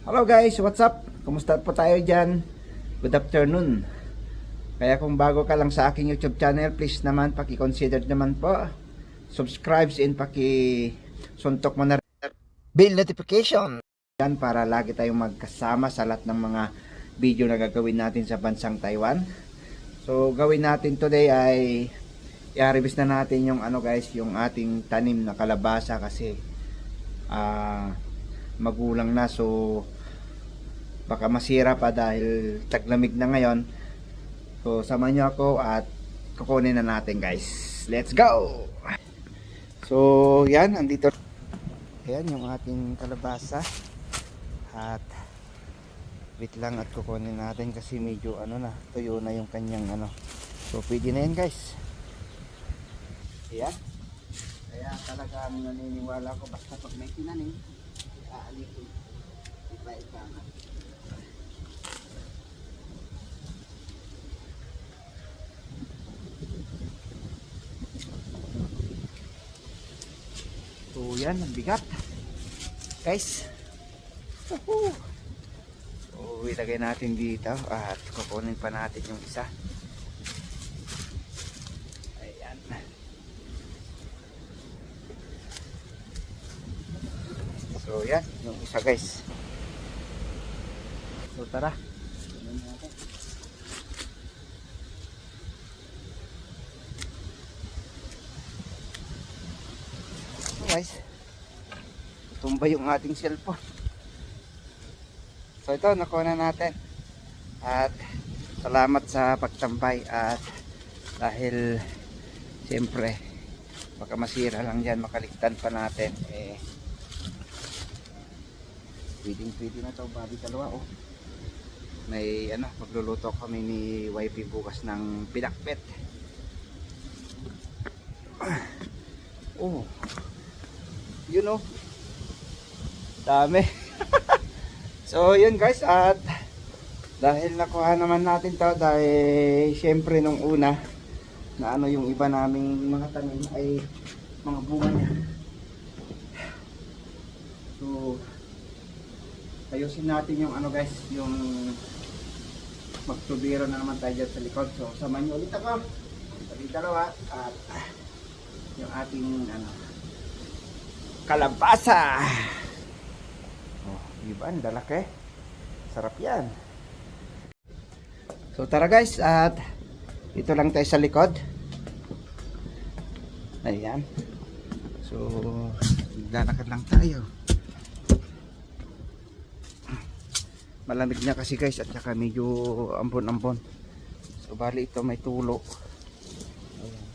Hello guys, what's up? Kumusta po tayo dyan? Good afternoon. Kaya kung bago ka lang sa aking YouTube channel, please naman paki-consider naman po. Subscribe and paki-suntok mo na bell notification. Yan para lagi tayong magkasama sa lahat ng mga video na gagawin natin sa bansang Taiwan. So gawin natin today ay i-harvest na natin yung guys, yung ating tanim na kalabasa kasi magulang na, so baka masira pa dahil taglamig na ngayon. So samahan nyo ako at kukunin na natin guys. Let's go! So yan, andito. Ayan yung ating kalabasa. At wait lang at kukunin natin kasi medyo tuyo na yung kanyang So pwede na yan guys. Ayan. Kaya talaga naniniwala ko basta pag may tinanim, aalikin. Iba-iba na. So yan, ang bigat guys. So ilagay natin dito at kukunin pa natin yung isa. Ayan. So yan, yung isa guys. So tara. Guys, tumba yung ating cellphone. So ito, nakuha na natin. At salamat sa pagtambay. At dahil siyempre baka masira lang yan, makaligtan pa natin, pwede na ito. Babi dalawa may pagluluto kami ni YP bukas ng pinakpet. Dami. So yun guys, at dahil nakuha naman natin to, dahil syempre nung una na yung iba naming mga tanim ay mga bunga niya. So ayusin natin yung guys, yung magtubiro na naman tayo dyan sa likod. So samahan nyo ulit ako sabi dalawa at yung ating kalabasa. Diba? Ang lalaki. Sarap yan. So tara guys, at ito lang tayo sa likod. Ayan. So lalakad lang tayo. Malamig na kasi guys, at saka medyo ambon-ambon. So bali ito may tulo. Ayan.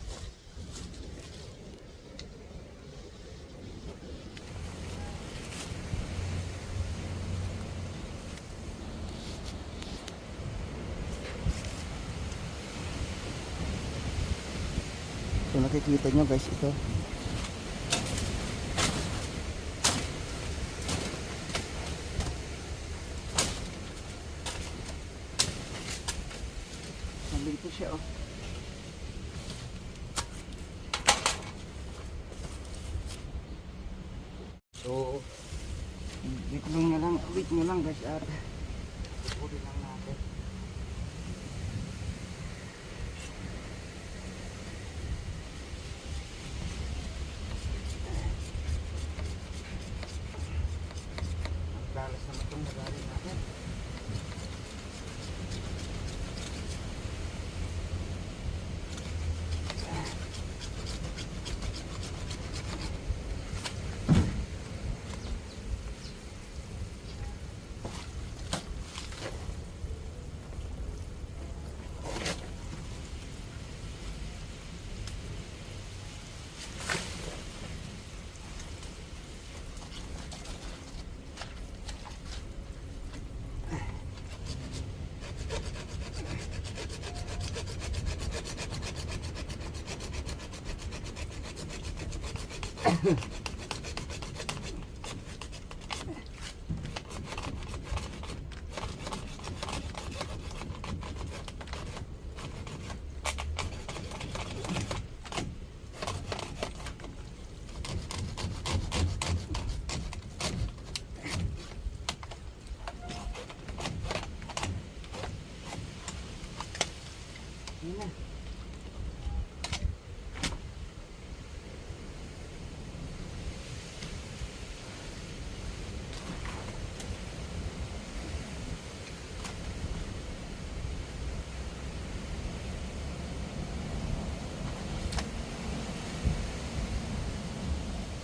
So nakikita nyo guys, ito nandito siya So wait nyo lang guys, at pupuli lang natin. Maglalas naman itong nagaling natin.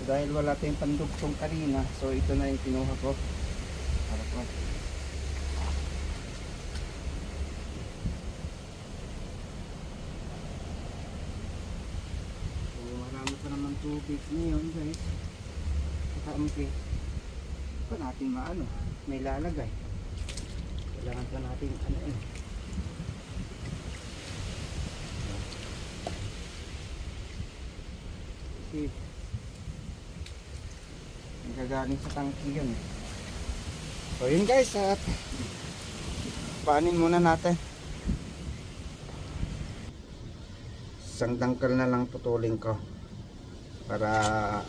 dahil wala tayong pandugtong kanina, so ito na yung kinuha ko para po. So marami pa naman tubig ngayon guys, kakampi pa natin maano, may lalagay, kailangan pa natin ano eh. Kasi nagagaling sa tangki yun. So yun guys, at paanin muna natin. Isang dangkal na lang putulin ko para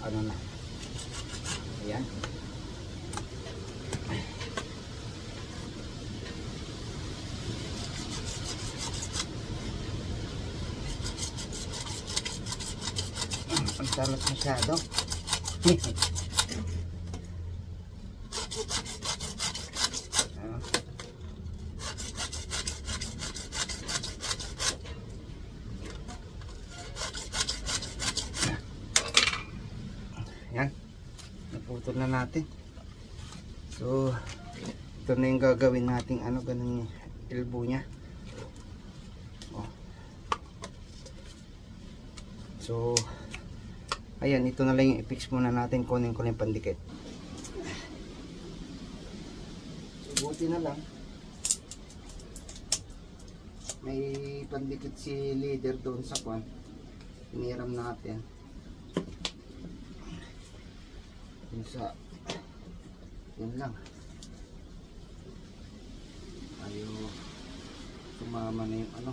ano na. Ayan. Ang talas masyado. Yan, naputol na natin. So ito na yung gagawin nating ano, ganun yung elbow nya. So ayan, ito na lang yung i-fix muna natin. Kunin ko na yung pandikit. So buti na lang may pandikit si leader doon sa kwan. Hiniram natin yun sa yun lang, ayaw sumama na yung ano.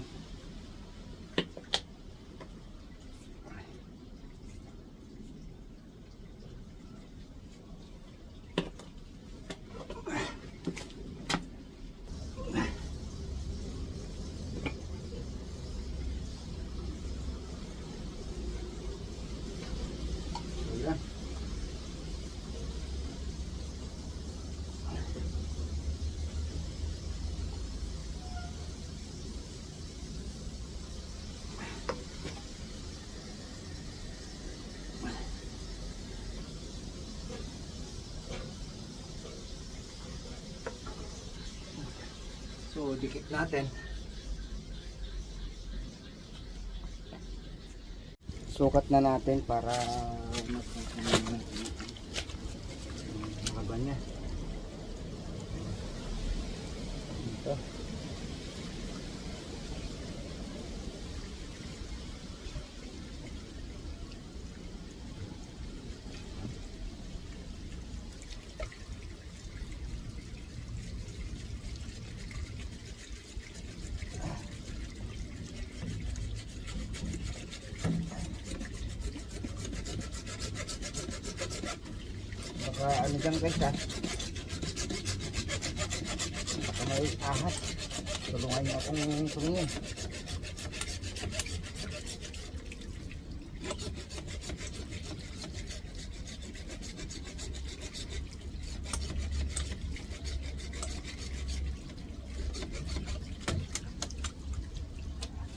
So dikit natin. Sukat na natin para haba niya. Ito. Ano dyan guys ha, baka may ahas, tulungan niyo akong tumingin.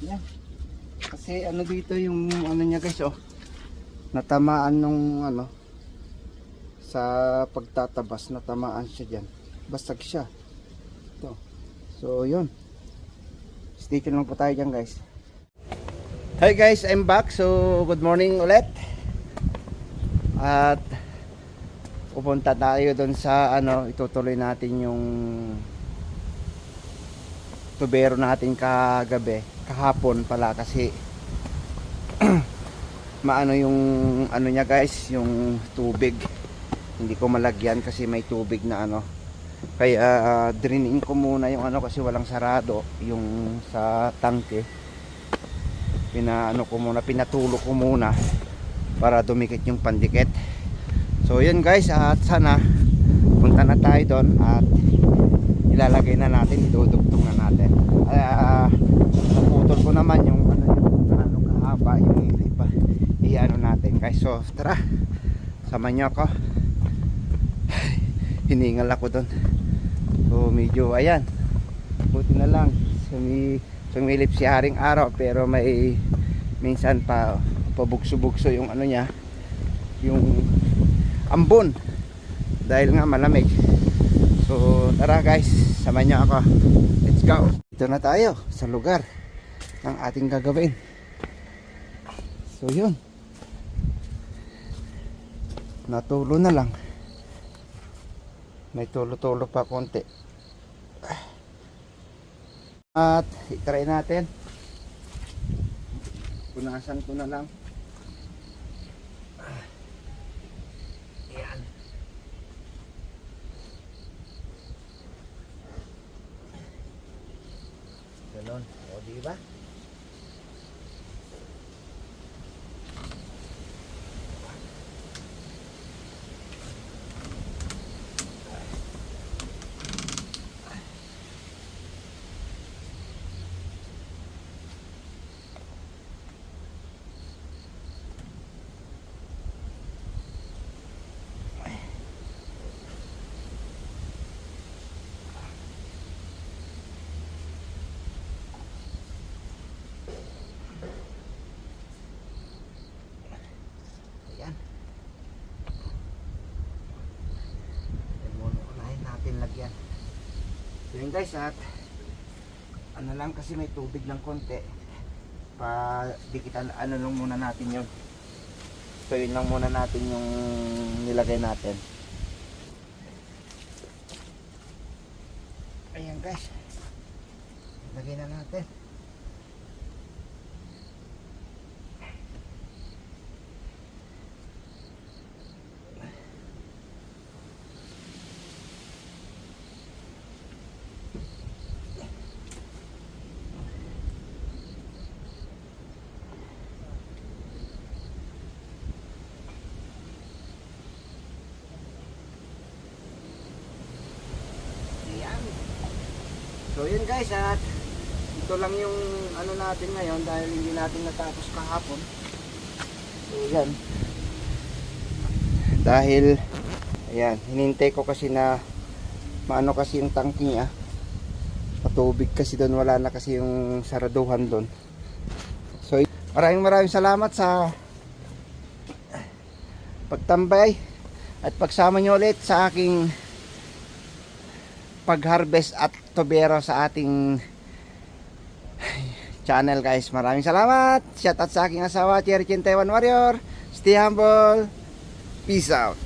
Yan, kasi ano dito yung ano niya guys, oh, natamaan nung ano sa pagtatabas, natamaan siya dyan, basag siya ito. So yun, stay tuned lang po tayo dyan guys. Hi guys, I'm back. So good morning ulit, at pupunta tayo doon sa ano, itutuloy natin yung tubero natin kagabi, kahapon pala, kasi maano yung ano niya guys, yung tubig hindi ko malagyan kasi may tubig na ano, kaya drainin ko muna yung ano kasi walang sarado yung sa tangke. Pinaano ko muna, pinatulo ko muna para dumikit yung pandikit. So yun guys, at sana punta na tayo doon at ilalagay na natin, idudugtong na natin. Naputol ko naman yung ano kahaba, yung iba i-ano natin guys. So tara, sama nyo ako. Hiningal ako doon. So medyo ayan, buti na lang sumilip si Haring Araw, pero may minsan pa pabugso-bugso yung ano niya, yung ambon dahil nga malamig. So tara guys, samahan niyo ako. Let's go. Dito na tayo sa lugar ng ating gagawin. So yun, natulo na lang, may tulo-tulo pa konti at itry natin. Punasan ko na lang. Ayan. Ganon. O diba? Lagyan. So yun guys, at ano lang kasi may tubig ng konti, pa dikitan, ano lang muna natin yun. So yun lang muna natin yung nilagay natin. Ayan guys, lagay na natin. So yun guys, at ito lang yung ano natin ngayon dahil hindi natin natapos kahapon. So yan, dahil ayan, hinintay ko kasi na maano kasi yung tangke niya, patubig kasi doon, wala na kasi yung saraduhan doon. So maraming salamat sa pagtambay at pagsama nyo ulit sa aking pag-harvest at tubero sa ating channel guys. Maraming salamat. Shout out sa aking asawa, Cherry Chin Taiwan Warrior. Stay humble. Peace out.